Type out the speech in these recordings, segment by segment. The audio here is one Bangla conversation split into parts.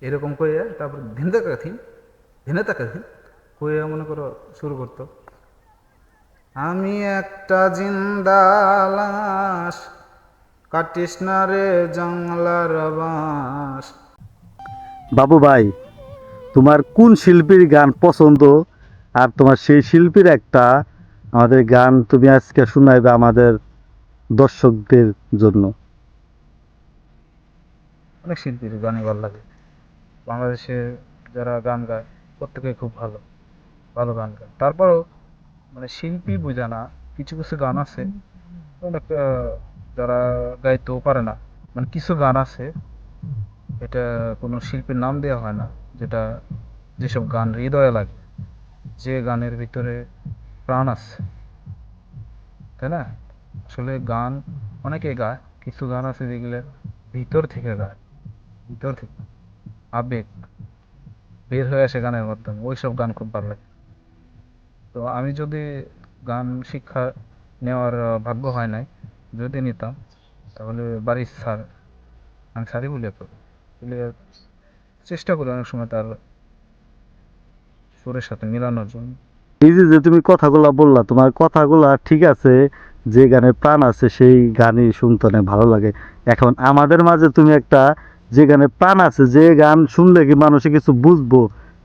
এরকম কইয়া তারপর ধিনে তাকাথি কইয়া মনে করো শুরু করতো, আমি একটা জিন্দা লাশ, কাটিস না রে জংলার বাঁশ। বাবু ভাই, তোমার কোন শিল্পীর গান পছন্দ? আর তোমার সেই শিল্পীর একটা আমাদের গান তুমি আজকে শোনাইবে আমাদের দর্শকদের জন্য। অনেক শিল্পীর গানই ভালো লাগে। বাংলাদেশে যারা গান গায় প্রত্যেকে খুব ভালো ভালো গান গায়। তারপরও মানে শিল্পী বোঝা না, কিছু কিছু গান আছে অনেক যারা গাইতেও পারে না, মানে কিছু গান আছে এটা কোনো শিল্পীর নাম দেওয়া হয় না, যেটা যেসব গান হৃদয়ে লাগে, যে গানের ভিতরে প্রাণ আছে, তাই না? আসলে গান অনেকে গায়, কিছু গান আছে যেগুলো ভিতর থেকে গায়, ভিতর থেকে আবেগ বের হয়ে আসে গানের মাধ্যমে, ওইসব গান খুব ভালো লাগে। তো আমি যদি গান শিক্ষা নেওয়ার ভাগ্য হয় নাই, যদি নিতাম তাহলে বাড়ির স্যার, আমি স্যারই বলি তো, বলে চেষ্টা করি অনেক সময় তার সুরের সাথে মিলানোর জন্য। এই যে যে তুমি কথাগুলা বললা, তোমার কথাগুলা ঠিক আছে, যে গানে প্রাণ আছে সেই গানই শুনতে অনেক ভালো লাগে। এখন আমাদের মাঝে তুমি একটা, যে গানে প্রাণ আছে, যে গান শুনলে কি মানুষে কিছু বুঝবো,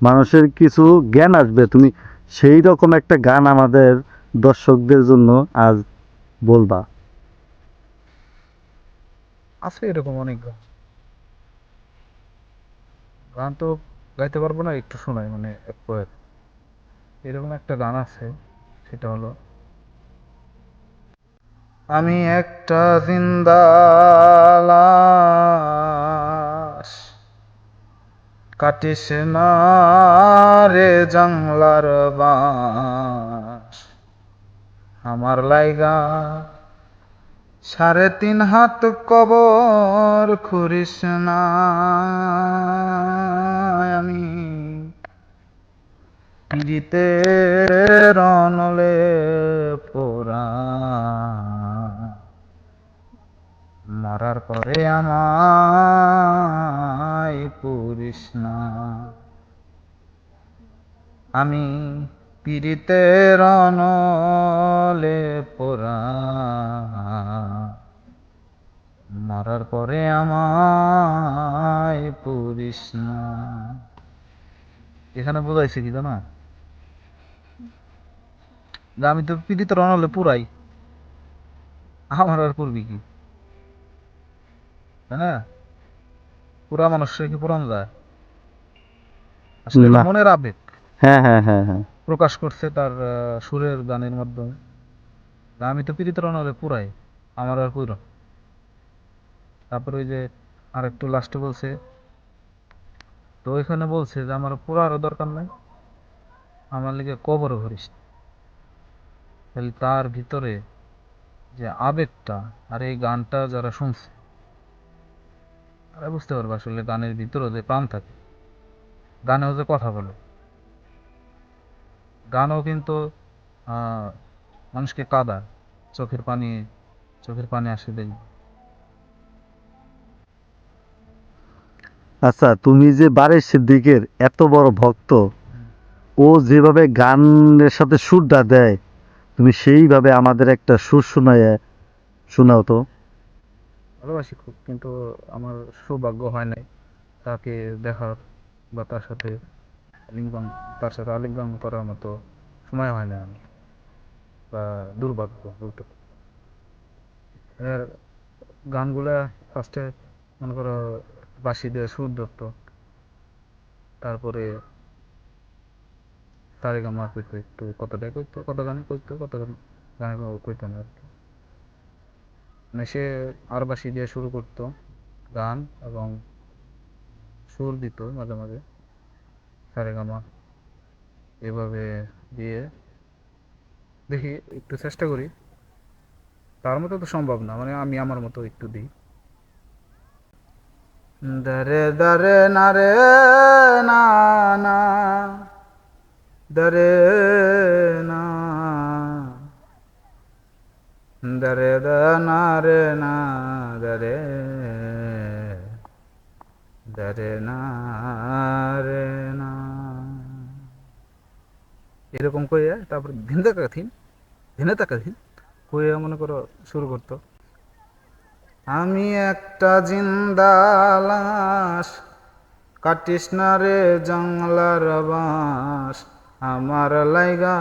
মানুষের কিছু জ্ঞান আসবে, তুমি সেই রকম একটা গান আমাদের দর্শকদের জন্য আজ বলবা। আছে এরকম অনেক গান, গান তো গাইতে পারবো না, একটু শোনাই মানে এক poet। এরকম একটা গান আছে, সেটা হলো, আমি একটা জিন্দা লাশ, কাটিস না রে জাংলার বাঁশ, আমার লাইগা 3.5 হাত কবর খুঁড়িস না, আমি পিড়িতের অনলে পোড়া, মরার পরে আমায় পুরিস না, আমি পিড়িতের অনলে পোড়া, মরার পরে আমায় পুরিস না। এখানে বোঝাইছে কি জানা, যে আমি তো পীড়িতের অনলে পুরাই, আমার আর করবি কি, তাই না? পুরা মানুষের কি পুরানো যায়? আসলে এটা না। মনের আবেগ হ্যাঁ, হ্যাঁ, হ্যাঁ, হ্যাঁ। প্রকাশ করছে তার সুরের গানের মাধ্যমে, যে আমি তো পীড়িতের অনলে পুরাই, আমার আর পুরো। তারপর ওই যে আর একটু লাস্টে বলছে, তো ওইখানে বলছে যে আমার পুরারও দরকার নাই, আমার লিগে কবরও ভরিস না। তাহলে তার ভিতরে যে আবেগটা, আর এই গানটা যারা শুনছে তারা বুঝতে পারবে আসলে গানের ভিতরে যে প্রাণ থাকে, গানেও যে কথা বলে, গানও কিন্তু আহ, মানুষকে কাঁদায়, চোখের পানি চোখের পানি আসে দেখবে। আচ্ছা, তুমি যে বারের সিদ্দিকের এত বড় ভক্ত, ও যেভাবে গানের সাথে সুরটা দেয়, তুমি সেইভাবে আমাদের একটা সুর শোনাও তো। ভালোবাসি খুব, কিন্তু আমার সৌভাগ্য হয় নাই তাকে দেখার, বা তার সাথে আলিঙ্গন তার সাথে আলিঙ্গন করার মতো সময় হয় না আমি, বা দুর্ভাগ্য বলতে পারি। এর গানগুলা ফার্স্টে মনে করো বাঁশি দিয়ে সুর ধরতো, তারপরে সারেগামা কইতো, একটু কতটা কইতো, কত গানে কইতো, কত গানে কইতো না আর কি। মানে সে আর বাঁশি দিয়ে শুরু করতো গান, এবং সুর দিত মাঝে মাঝে সারেগামা এভাবে দিয়ে। দেখি, একটু চেষ্টা করি, তার মতো তো সম্ভব না, মানে আমি আমার মতো একটু দিই। দরে দরে না রে, না না, দরে না, দরে দ না রে না, দরে দারে না রে না, এরকম করে তারপর ভিন্ন তাকা থিন কয়ে মনে করো শুরু করতো, আমি একটা জিন্দা লাশ, কাটিস না রে জংলার বাঁশ, আমার লাইগা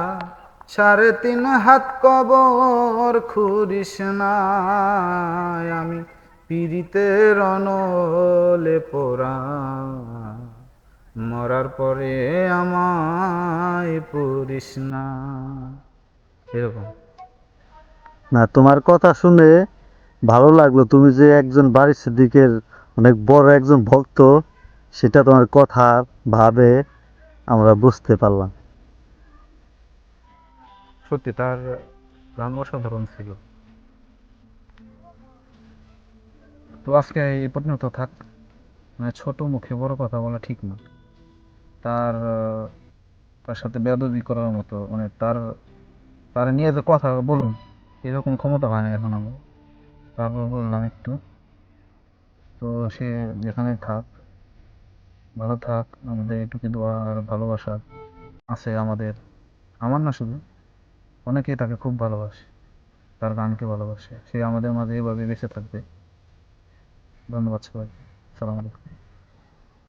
3.5 হাত কবর খুঁড়িস না, আমি পিড়িতের অনলে পোড়া, মরার পরে আমায় পুরিস না, এরকম। না, তোমার কথা শুনে ভালো লাগলো। তুমি যে একজন বারিশ সিদ্দিকের অনেক বড় একজন ভক্ত, সেটা তোমার কথা ভাবে আমরা বুঝতে পারলাম। সত্যি তার গান অসাধারণ ছিল। তো আজকে এই পর্যন্ত থাক, মানে ছোট মুখে বড় কথা বলা ঠিক না। তার তার সাথে বেয়াদবি করার মতো, মানে তার নিয়ে যে কথা বলুন এরকম ক্ষমতা হয় না এখন আমার। তারপর বললাম একটু, তো সে যেখানে থাক, ভালো থাক। আমাদের এটুকু দোয়া আর ভালোবাসা আছে আমাদের, আমার না শুধু, অনেকেই তাকে খুব ভালোবাসে, তার গানকে ভালোবাসে। সে আমাদের মাঝে এভাবে বেঁচে থাকবে। ধন্যবাদ সবাই। সালাম আলাইকুম।